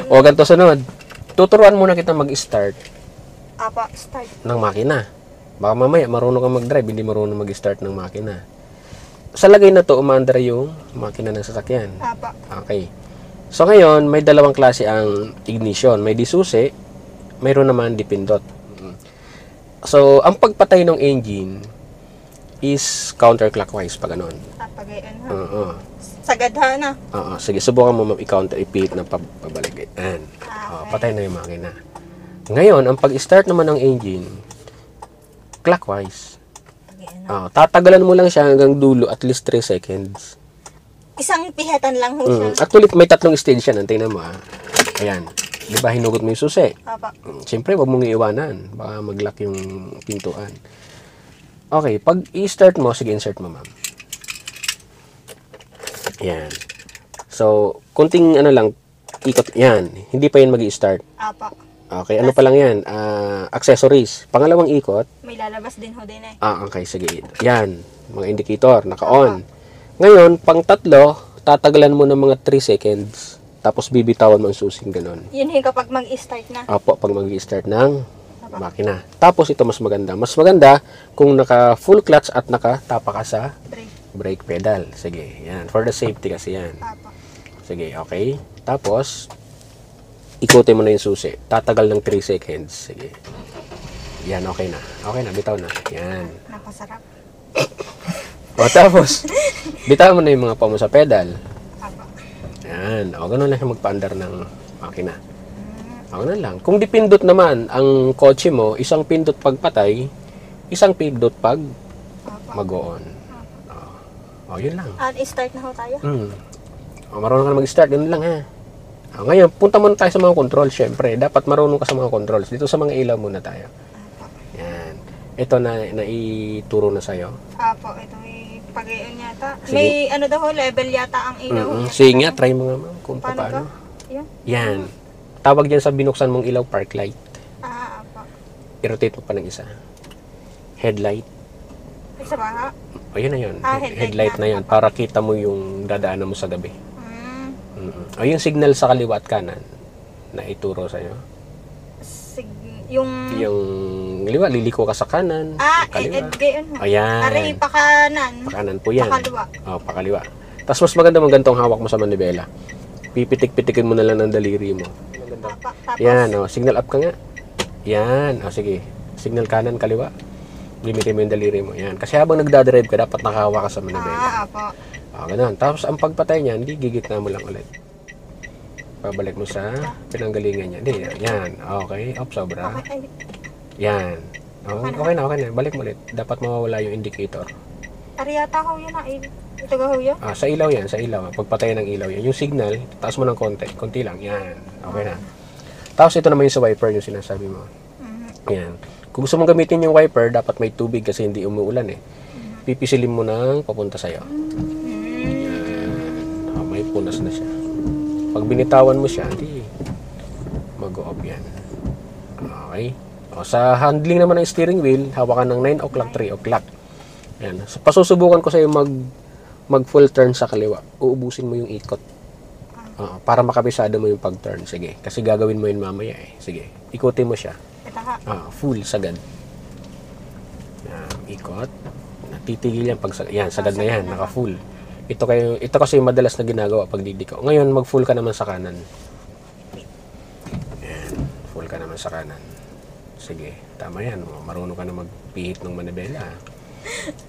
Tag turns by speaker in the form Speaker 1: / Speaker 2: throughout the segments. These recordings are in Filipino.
Speaker 1: O, ganito sunod. Tuturuan muna kita mag-start
Speaker 2: Apa, start.
Speaker 1: ng makina. Baka mamaya marunong kang mag-drive, hindi marunong mag-start ng makina. Sa lagay na to, umaandar yung makina ng sasakyan.
Speaker 2: Apa.
Speaker 1: Okay. So ngayon, may dalawang klase ang ignition. May disusi, mayroon naman dipindot. So, ang pagpatay ng engine is counterclockwise pa ganun.
Speaker 2: Papagayon ha.
Speaker 1: Oo.
Speaker 2: Sagad ha na.
Speaker 1: Oo. Sige, subukan mo i-counter, i-pivot na pabalik. Ayan.
Speaker 2: Okay.
Speaker 1: Patay na yung makina. Ngayon, ang pag-start naman ng engine, clockwise.
Speaker 2: Pagayon ha.
Speaker 1: Tatagalan mo lang siya hanggang dulo, at least 3 seconds.
Speaker 2: Isang pihatan lang ho siya.
Speaker 1: Actually, may 3 stage yan. Tingnan mo, Ayan. Di ba, hinugot mo yung susi?
Speaker 2: Apa.
Speaker 1: Siyempre, wag mong iiwanan. Baka mag-lock yung pintuan. Okay, pag i-start mo, sige, insert mo, ma'am. Yan. So, kunting lang, ikot, yan. Hindi pa yan mag-i-start.
Speaker 2: Apa.
Speaker 1: Okay, ano pa lang yan? Accessories. Pangalawang ikot.
Speaker 2: May lalabas din ho din eh.
Speaker 1: Okay, sige. Yan. Mga indicator, naka-on. Ngayon, pang 3, tatagalan mo ng mga 3 seconds. Tapos bibitawan mo ang susing ganun.
Speaker 2: Yun ho kapag mag-start na.
Speaker 1: Apo, pag mag-i-start ng makina. Tapos ito mas maganda. Mas maganda kung naka full clutch at nakatapa ka sa
Speaker 2: Brake.
Speaker 1: brake pedal. Sige, yan. For the safety kasi yan.
Speaker 2: Apa.
Speaker 1: Sige, okay. Tapos, ikutin mo na yung susi. Tatagal ng 3 seconds. Sige. Yan, okay na. Okay na, bitaw na. Yan.
Speaker 2: Napasarap.
Speaker 1: O tapos, bitaw mo na yung mga paa mo sa pedal.
Speaker 2: Apa.
Speaker 1: Yan. O, ganun lang siya magpaandar ng makina. O, ganun lang. Kung dipindot naman ang kotse mo, isang pindot pagpatay, isang pindot pag
Speaker 2: Apa.
Speaker 1: mag-on. O, yun lang.
Speaker 2: At start na ho tayo.
Speaker 1: O, marunong ka na mag-start. Ganun lang, ha. O, ngayon, punta muna tayo sa mga controls, syempre. Dapat marunong ka sa mga controls. Dito sa mga ilaw muna tayo. Yan. Ito na ituro na sa'yo.
Speaker 2: Apo, ito may pagayon yata.
Speaker 1: Sige.
Speaker 2: May ano daw ho, level yata ang ilaw.
Speaker 1: Sige nga, try mo nga, ma'am, kung
Speaker 2: Paano
Speaker 1: paano.
Speaker 2: to? Yan.
Speaker 1: Yan. Tawag dyan sa binuksan mong ilaw, park light.
Speaker 2: Apo.
Speaker 1: I-rotate mo pa ng isa. Headlight.
Speaker 2: Isa ba ha?
Speaker 1: O, yun na yun.
Speaker 2: Headlight
Speaker 1: Headlight na
Speaker 2: na.
Speaker 1: yun. Para kita mo yung dadaanan mo sa gabi.
Speaker 2: Hmm.
Speaker 1: O, yung signal sa kaliwa at kanan na ituro sa'yo.
Speaker 2: Yung...
Speaker 1: Yung kaliwa, liliko ka sa kanan. Kaliwa.
Speaker 2: Gayon ho.
Speaker 1: Ayan.
Speaker 2: Aray, pakanan.
Speaker 1: Pakanan po yan.
Speaker 2: Pakaliwa.
Speaker 1: O, pakaliwa. Tapos mas maganda mong gantong hawak mo sa manibela. Pipitik-pitikin mo na lang ng daliri mo.
Speaker 2: Tapos,
Speaker 1: Yan, signal up ka nga. Yan, sige. Signal kanan, kaliwa. Limitin mo yung daliri mo. Yan. Kasi habang nagdadrive ka, dapat nakahawak ka sa manibela.
Speaker 2: apo.
Speaker 1: Ganun. Tapos ang pagpatay niyan, hindi gigitna mo lang ulit. Pabalik mo sa pinanggalingan niya. Hindi, yan. Okay. Sobra.
Speaker 2: Okay.
Speaker 1: Yan. Okay na. Balik mo ulit. Dapat mawawala yung indicator.
Speaker 2: Aray yata ho yun ha. Ito ga ho yun?
Speaker 1: Sa ilaw yan. Sa ilaw. Pagpatay ng ilaw yan. Yung signal, taas mo ng konti. Konti lang. Yan. Okay na. Tapos ito naman yung sa wiper yung sinasabi mo. Yan. Kung gusto mong gamitin yung wiper, dapat may tubig kasi hindi umuulan eh. Pipisilin mo nang papunta sa'yo. Yan. May punas na siya. Pag binitawan mo siya, hindi mag-o-off yan. Okay. Sa handling naman ng steering wheel, hawakan ng 9 o'clock, 3 o'clock. Yan. So, pasusubukan ko sa'yo mag full turn sa kaliwa. Uubusin mo yung ikot. Para makabisado mo yung pag-turn. Sige. Kasi gagawin mo yun mamaya eh. Sige. Ikutin mo siya.
Speaker 2: Ito ha.
Speaker 1: Full, sagad. Yan. Ikot. Titigil yan pag yan, sagad na yan. Naka-full. Ito kasi yung madalas na ginagawa pag didiko. Ngayon, mag-full ka naman sa kanan. Yan. Full ka naman sa kanan. Sige. Tama yan. Marunong ka na magpihit ng manibela.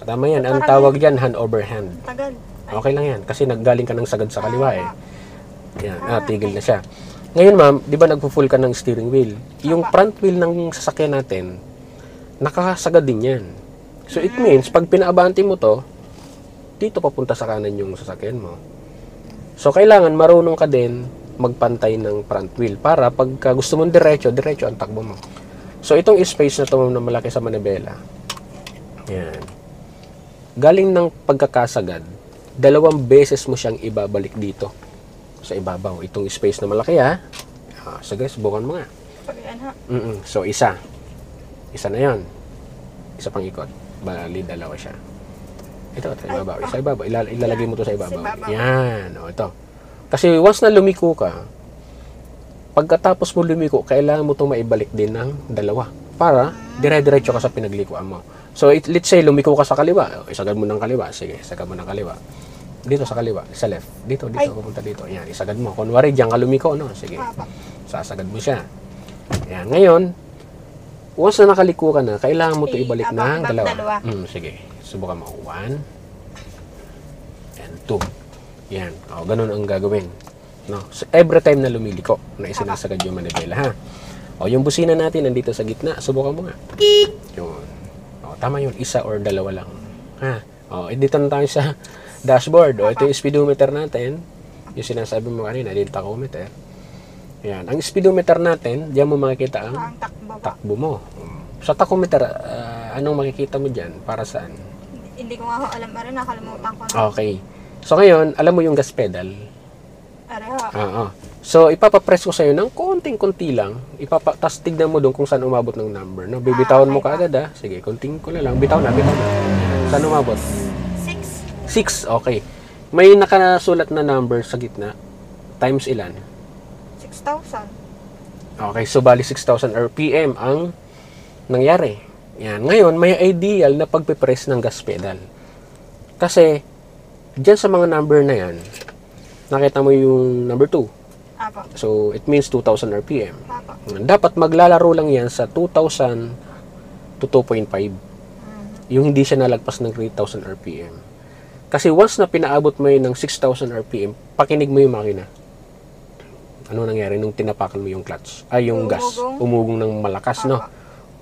Speaker 1: Tama yan. Ang tawag dyan, hand over hand.
Speaker 2: Tagal.
Speaker 1: Okay lang yan. Kasi naggaling ka ng sagad sa kaliwa eh. Yan. Tigil na siya. Ngayon ma'am, di ba nagpo-full ka ng steering wheel? Yung front wheel ng sasakyan natin, nakakasagad din yan. So it means, pag pinaabante mo to, dito papunta sa kanan yung sasakyan mo. So kailangan marunong ka din magpantay ng front wheel para pagka gusto mong diretso ang takbo mo. So itong space na to na malaki sa manibela. Yan. Galing ng pagkakasagad, 2 beses mo siyang ibabalik dito sa ibabaw. Itong space na malaki ha. Sige, subukan mo nga.
Speaker 2: Pagayon ha.
Speaker 1: So isa na yon. Isa pang ikot. Bali, 2 siya. Ito, ibabaw. Isa ibabaw. Ilalagay mo to sa ibabaw. Yan. Ito. Kasi once na lumiko ka, Pagkatapos mo lumiko, kailangan mo itong maibalik din ng dalawa para dire-diretso ka sa pinaglikuan mo. So, let's say, lumiko ka sa kaliwa. Isagad mo ng kaliwa. Sige, isagad mo ng kaliwa. Dito sa kaliwa, sa left. Dito, pupunta dito. Yan, isagad mo. Kunwari, diyan ka lumiko, no? Sige,
Speaker 2: Apo.
Speaker 1: sasagad mo siya. Yan, ngayon, once na nakaliko ka na, kailangan mo ito ibalik
Speaker 2: Apo,
Speaker 1: ng dalawa.
Speaker 2: dalawa.
Speaker 1: Sige, subukan mo. 1 and 2. Yan, ganun ang gagawin. No? So, every time na lumiliko, na isinasagad yung manibela, ha? Yung busina natin nandito sa gitna, subukan mo nga. Yun. Tama yun, isa or dalawa lang. Ha? Dito na tayo sa dashboard. Ito yung speedometer natin. Yung sinasabi mo kanina, yung tachometer. Yan. Ang speedometer natin, diyan mo makikita ang
Speaker 2: Ang takbo po.
Speaker 1: takbo mo. Sa tachometer, anong makikita mo dyan? Para saan?
Speaker 2: Hindi ko nga ho alam rin, nakalimutan ko na.
Speaker 1: Okay. So ngayon, alam mo yung gas pedal.
Speaker 2: Areho.
Speaker 1: So, ipapapress ko sa'yo ng konting-konti lang. Tapos tignan mo doon kung saan umabot ng number. No? Bibitawan mo kaagad, ha? Sige, konting ko na lang. Bitaw na. Saan umabot?
Speaker 2: 6.
Speaker 1: 6. Okay. May nakasulat na number sa gitna. Times ilan?
Speaker 2: 6,000.
Speaker 1: Okay, so bali 6,000 RPM ang nangyari. Yan. Ngayon, may ideal na pagpipress ng gas pedal. Kasi, dyan sa mga number na yan, nakita mo yung number 2.
Speaker 2: Apo.
Speaker 1: So, it means 2,000 RPM.
Speaker 2: Apo.
Speaker 1: Dapat maglalaro lang yan sa 2,000 to 2.5. Yung hindi siya nalagpas ng 3,000 RPM. Kasi once na pinaabot mo yun ng 6,000 RPM, pakinig mo yung makina. Ano nangyari nung tinapakan mo yung clutch? Yung gas. Umugong ng malakas, no?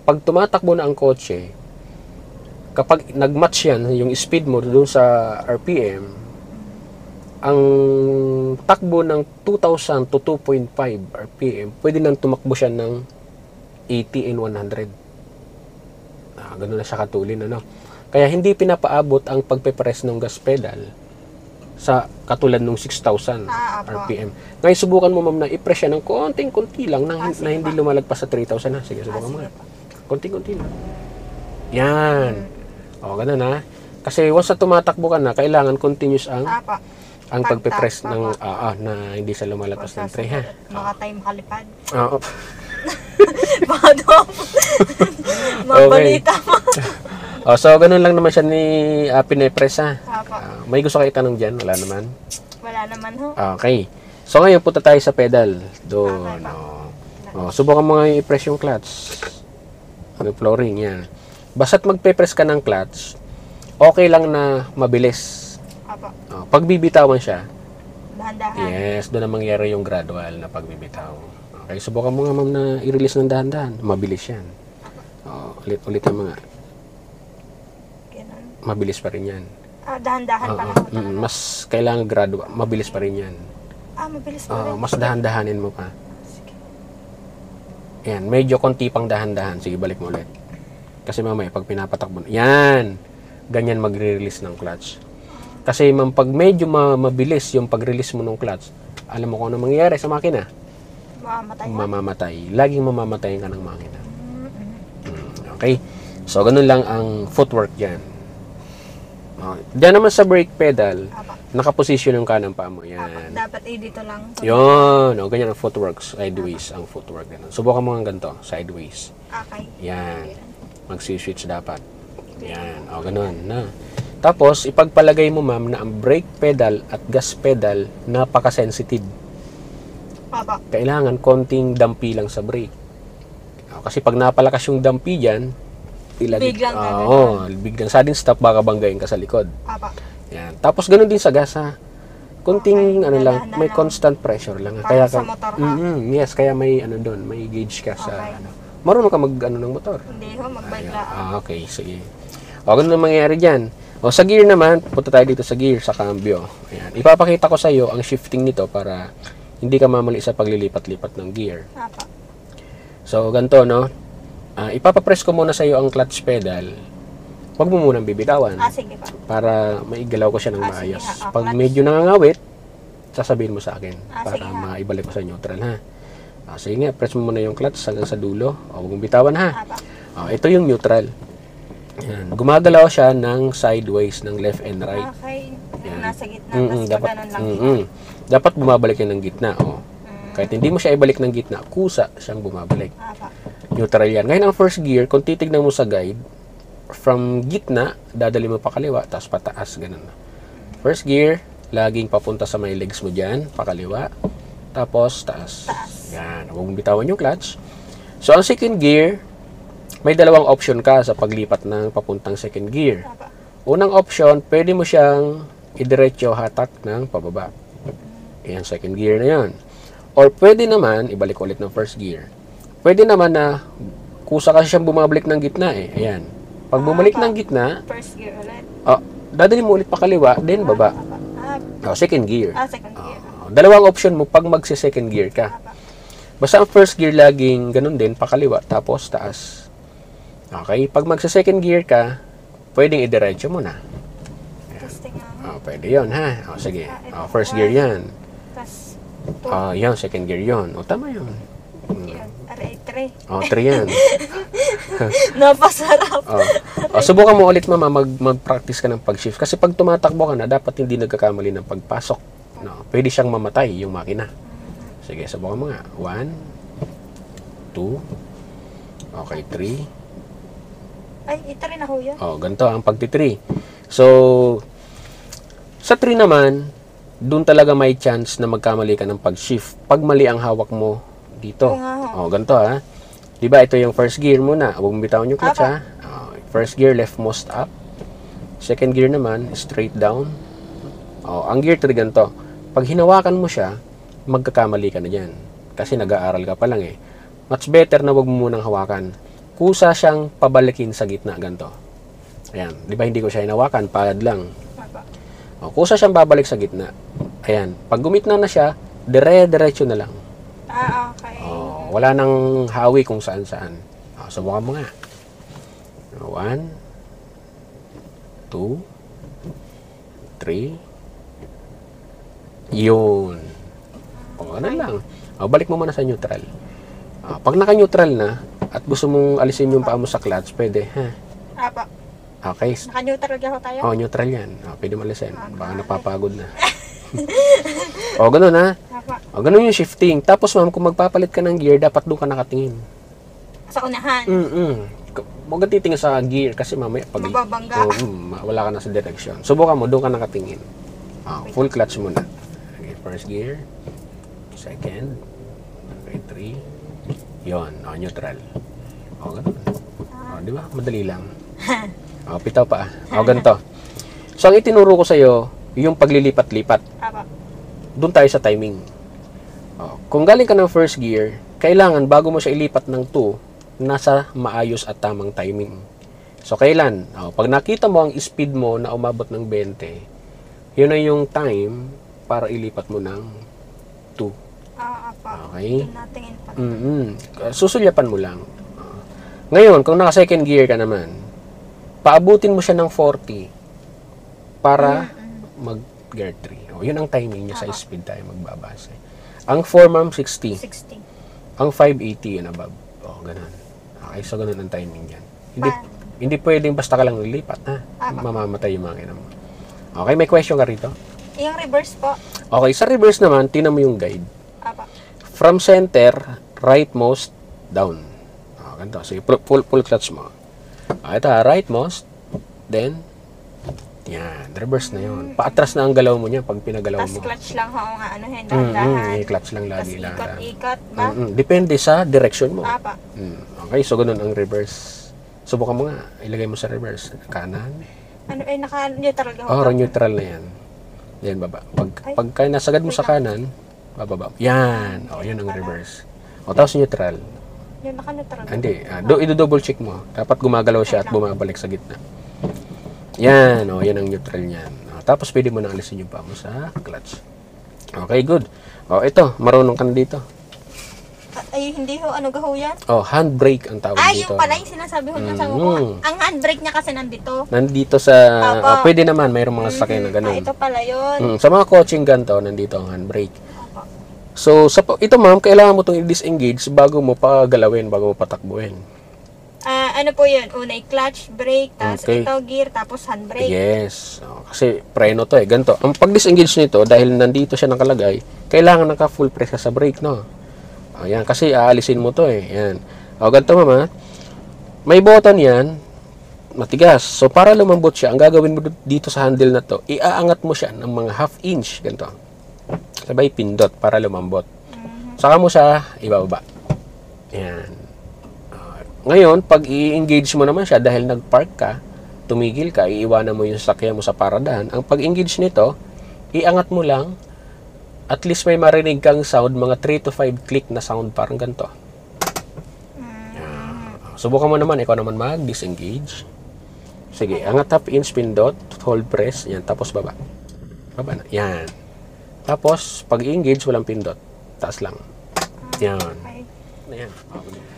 Speaker 1: Pag tumatakbo na ang kotse, kapag nag-match yan, yung speed mo doon sa RPM, ang takbo ng 2,000 to 2.5 RPM, pwede nang tumakbo siya ng 80 and 100. Ganun na siya katulin, ano? Kaya hindi pinapaabot ang pagpe-press ng gas pedal sa katulad ng 6,000 RPM. Ngayon, subukan mo, ma'am, na i-press siya ng konting-konti lang na hindi lumalagpas sa 3,000 na. Sige, subukan mo nga. Konting-konti lang. Yan. Ganun na. Kasi once na tumatakbo ka na, kailangan continuous ang pagpe-press ng na hindi siya lumalagpas ng 3, ha?
Speaker 2: Mga time kalipad.
Speaker 1: Oo.
Speaker 2: Mga doon. Mga balita mo.
Speaker 1: So, ganun lang naman siya ni pinipress, ha?
Speaker 2: Apo.
Speaker 1: May gusto kayo itanong dyan? Wala naman?
Speaker 2: Wala naman ho.
Speaker 1: Okay. So, ngayon punta tayo sa pedal. Doon. Subukan mo nga i-press yung clutch. Yung flooring, yan. Basta't magpe-press ka ng clutch, okay lang na mabilis.
Speaker 2: Apo.
Speaker 1: Pag bibitawan siya,
Speaker 2: Dahan-dahan.
Speaker 1: yes, doon na mangyari yung gradual na pagbibitaw. Okay, subukan mo nga, ma'am, na i-release ng dahan-dahan. Mabilis yan. Ulit na mga.
Speaker 2: Ganun.
Speaker 1: Mabilis pa rin yan.
Speaker 2: Dahan-dahan pa lang.
Speaker 1: Mas kailangan gradual. Mabilis pa rin yan.
Speaker 2: Mabilis pa rin.
Speaker 1: Mas dahan-dahanin mo pa.
Speaker 2: Sige.
Speaker 1: Yan, medyo konti pang dahan-dahan. Sige, balik mo ulit. Kasi mamaya, pag pinapatakbo, yan, ganyan magre-release ng clutch. Kasi pag medyo mabilis yung pag-release mo ng clutch, alam mo kung ano mangyayari sa makina? Mamamatay. Laging mamamatayin ka ng makina. Okay? So, ganun lang ang footwork dyan. Diyan naman sa brake pedal, nakaposisyon yung kanang paa mo. Yan.
Speaker 2: Dapat dito lang.
Speaker 1: Yun. Ganyan ang footwork. Sideways ang footwork. Ganun. Subukan mo nga ganito. Sideways.
Speaker 2: Okay.
Speaker 1: Yan. Mag-switch dapat. Yan. Ganun. Na. Tapos, ipagpalagay mo, ma'am, na ang brake pedal at gas pedal napaka-sensitive. Kailangan konting dampi lang sa brake. Kasi pag napalakas yung dampi dyan, biglang sudden stop, baka banggain ka sa likod. Yan. Tapos, ganun din sa gas, ha. Konting, lang, may constant pressure lang. Kaya
Speaker 2: sa motor,
Speaker 1: yes, kaya may, doon, may gauge ka sa, marunong ka ng motor.
Speaker 2: Hindi ho, mag-bike lang.
Speaker 1: Okay, sige. Ganun ang mangyayari dyan. Sa gear naman, punta tayo dito sa gear, sa cambio. Ayan. Ipapakita ko sa iyo ang shifting nito para hindi ka mamali sa paglilipat-lipat ng gear. So, ganito, no? Ipapapress ko muna sa iyo ang clutch pedal. Huwag mo munang bibitawan.
Speaker 2: Sige pa.
Speaker 1: Para maigalaw ko siya ng maayos.
Speaker 2: Sige,
Speaker 1: Pag medyo nangangawit, sasabihin mo sa akin. Para
Speaker 2: sige,
Speaker 1: maibalik ko sa neutral, ha? Sige nga, press mo muna yung clutch hanggang sa dulo. Huwag mong bitawan, ha? Ito yung neutral. Yan. Gumagalaw siya ng sideways, ng left and right.
Speaker 2: Okay.
Speaker 1: Yan.
Speaker 2: Nasa gitna. Tapos dapat,
Speaker 1: dapat bumabalik yan ng gitna. Kahit hindi mo siya ibalik ng gitna, kusa siyang bumabalik.
Speaker 2: Apa.
Speaker 1: Neutral yan. Ngayon ang first gear, kung titignan mo sa guide, from gitna, dadali mo pa kaliwa, tapos pataas, ganun. First gear, laging papunta sa may legs mo dyan, pakaliwa, tapos taas. Yan, huwag mong bitawan yung clutch. So, ang second gear, may dalawang option ka sa paglipat ng papuntang second gear.
Speaker 2: Apa.
Speaker 1: Unang option, pwede mo siyang idiretso hatak ng pababa. Yan, second gear na yan. Or pwede naman, ibalik ulit ng first gear. Pwede naman na, kusa kasi siyang bumabalik ng gitna eh. Ayan. Pag bumalik ng gitna,
Speaker 2: First gear ulit.
Speaker 1: dadali mo ulit pa kaliwa, then baba.
Speaker 2: Apa.
Speaker 1: Second gear.
Speaker 2: Second gear.
Speaker 1: Dalawang option mo pag magsi-second gear ka.
Speaker 2: Apa.
Speaker 1: Basta ang first gear laging ganun din, pakaliwa, tapos taas. Okay? Pag magsi-second gear ka, pwedeng idiretso mo na.
Speaker 2: Testing nga.
Speaker 1: Pwede yun, ha? Sige. First gear yan.
Speaker 2: Tapos,
Speaker 1: Yan, second gear yun. Tama yun.
Speaker 2: aray, 3.
Speaker 1: 3 yan.
Speaker 2: Napasarap.
Speaker 1: Subukan mo ulit, mama, mag-practice ka ng pag-shift. Kasi pag tumatakbo ka na, dapat hindi nagkakamali ng pagpasok. No? Pwede siyang mamatay, yung makina. Sige, subukan mo nga. 1, 2, okay, 3.
Speaker 2: Ay, ito rin ako yan.
Speaker 1: Ganito ang pagti-3. So, sa 3 naman, doon talaga may chance na magkamali ka ng pag-shift. Pag mali ang hawak mo dito. Ganito ha. Diba, ito yung first gear muna. Huwag mong bitawan yung clutch ha. First gear, leftmost up. Second gear naman, straight down. Ang gear 3 ganito. Pag hinawakan mo siya, magkakamali ka na dyan. Kasi nag-aaral ka pa lang eh. Much better na wag mo munang hawakan. Kusa siyang pabalikin sa gitna, ganito. Ayan. Di ba hindi ko siya hinawakan? Palad lang. Kusa siyang babalik sa gitna. Ayan. Pag gumitna na siya, dire-diretso na lang.
Speaker 2: Okay.
Speaker 1: Wala nang hawi kung saan-saan. Subukan mo nga. 1, 2, 3. Yun. Ano lang. Balik mo muna sa neutral. Pag naka-neutral na, at gusto mong alisin yung paa mo sa clutch, pwede. Ha?
Speaker 2: Apa.
Speaker 1: Okay.
Speaker 2: Naka-neutral ako tayo?
Speaker 1: Neutral yan. Pwede mo alisin. Baka napapagod na. Ganun ha.
Speaker 2: Apa.
Speaker 1: Ganun yung shifting. Tapos ma'am, kung magpapalit ka ng gear, dapat doon ka nakatingin.
Speaker 2: Sa unahan?
Speaker 1: Huwag ka titingin sa gear kasi mamaya pag
Speaker 2: Mababangga.
Speaker 1: wala ka na sa direction. Subukan mo, doon ka nakatingin. Full clutch muna. Okay, first gear. Second. Okay, 3. Yun, neutral. Ganun. Di ba? Madali lang. Pitaw pa. Ganito. So, ang itinuro ko sa'yo, yung paglilipat-lipat.
Speaker 2: Apa.
Speaker 1: Doon tayo sa timing. Kung galing ka ng first gear, kailangan bago mo siya ilipat ng 2, nasa maayos at tamang timing. So, kailan? Pag nakita mo ang speed mo na umabot ng 20, yun na yung time para ilipat mo ng 2.
Speaker 2: Apa.
Speaker 1: Okay?
Speaker 2: Natingin pa.
Speaker 1: Susulyapan mo lang. Ngayon, kung naka second gear ka naman, paabutin mo siya ng 40 para mag gear 3. Yun ang timing niya sa speed tayo magbabase. Ang 4 ma'am, 60.
Speaker 2: 60.
Speaker 1: Ang 580 yun above. Ganun. Okay, so ganun ang timing yan. Hindi pwedeng basta ka lang lilipat, ha? Mamamatay yung makina mo. Okay, may question ka rito?
Speaker 2: Yung reverse po.
Speaker 1: Okay, sa reverse naman, tinan mo yung guide.
Speaker 2: Apa.
Speaker 1: From center, rightmost, down. Ganito. So, full clutch mo. Ito rightmost, then, yan, reverse na yun. Paatras na ang galaw mo niya pag pinagalaw mo.
Speaker 2: Tapos clutch lang ho nga dahan-dahan.
Speaker 1: Clutch lang lagi lang.
Speaker 2: Ikot ba?
Speaker 1: Depende sa direction mo.
Speaker 2: Apa.
Speaker 1: Okay, so ganun ang reverse. Subukan mo nga, ilagay mo sa reverse. Kanan.
Speaker 2: Naka-neutral ka ho?
Speaker 1: Neutral na yan. Yan, baba. Pagka nasagad mo sa kanan, bababa. Yan. Yun ang reverse. Tapos neutral.
Speaker 2: Yung naka-neutral.
Speaker 1: Hindi. I-double check mo. Dapat gumagalaw siya at bumabalik sa gitna. Yan. Yan ang neutral niyan. Tapos pwede mo na alisin yung paa mo sa clutch. Okay, good. Ito. Marunong ka na dito.
Speaker 2: Ay, hindi ho. Ano gaho yan?
Speaker 1: Handbrake ang tawag dito.
Speaker 2: Yung pala yung sinasabi ho ng ko. Ang handbrake niya kasi nandito.
Speaker 1: Nandito sa... pwede naman. Mayroong mga sasakyan na ganun.
Speaker 2: Ito pala yun.
Speaker 1: Sa mga coaching ganito, nandito ang handbrake. So, ito ma'am, kailangan mo itong i-disengage bago mo pa galawin, bago mo patakbuhin.
Speaker 2: Ano po yun? Unay clutch, brake, tapos
Speaker 1: Okay.
Speaker 2: ito gear, tapos handbrake.
Speaker 1: Yes. Kasi preno to eh. Ganito. Ang pag-disengage nito, dahil nandito siya nakalagay, kailangan naka-full press ka sa brake, no? Ayan. Kasi aalisin mo to eh. Yan. Ganito mama. May button yan. Matigas. So, para lumambot siya, ang gagawin mo dito sa handle na to, iaangat mo siya ng mga half inch. Ganito. Sabay pindot para lumambot. Saka mo siya ibababa. Yan. Ngayon, pag i-engage mo naman siya dahil nag-park ka, tumigil ka, iiwanan mo yung sasakyan mo sa paradahan, ang pag-engage nito, iangat mo lang, at least may marinig kang sound, mga 3 to 5 click na sound, parang ganito. Subukan mo naman, ikaw naman mag-disengage. Sige, angat up, in, pindot, hold press, yan, tapos baba. Baba na, yan. Tapos, pag i-engage, walang pindot. Taas lang. Yan.
Speaker 2: Okay.
Speaker 1: Ayan.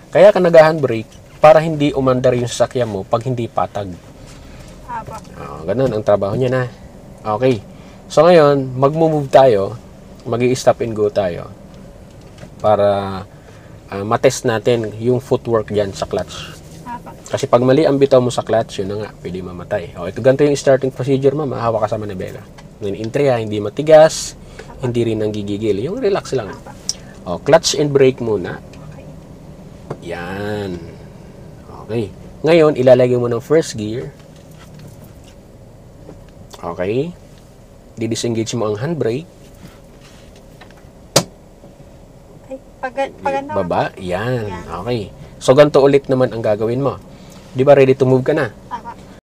Speaker 1: Kaya ka nag-handbrake para hindi umandar yung sasakyan mo pag hindi patag.
Speaker 2: Apo.
Speaker 1: Ganun ang trabaho niya na. Okay. So ngayon, mag-move tayo. Mag-i-stop and go tayo. Para matest natin yung footwork dyan sa clutch.
Speaker 2: Apo.
Speaker 1: Kasi pag mali ang bitaw mo sa clutch, yun na nga, pwede mamatay. Ito ganito yung starting procedure, ma'am. Hawak ka sa manibela. Ngayon, entry hindi matigas, hindi rin nanggigigil. Yung relax lang. Clutch and brake muna. Yan. Okay. Ngayon, ilalagay mo ng first gear. Okay. Di-disengage mo ang handbrake.
Speaker 2: Ay, pag
Speaker 1: Baba. Yan. Okay. So, ganito ulit naman ang gagawin mo. Di ba ready to move ka na?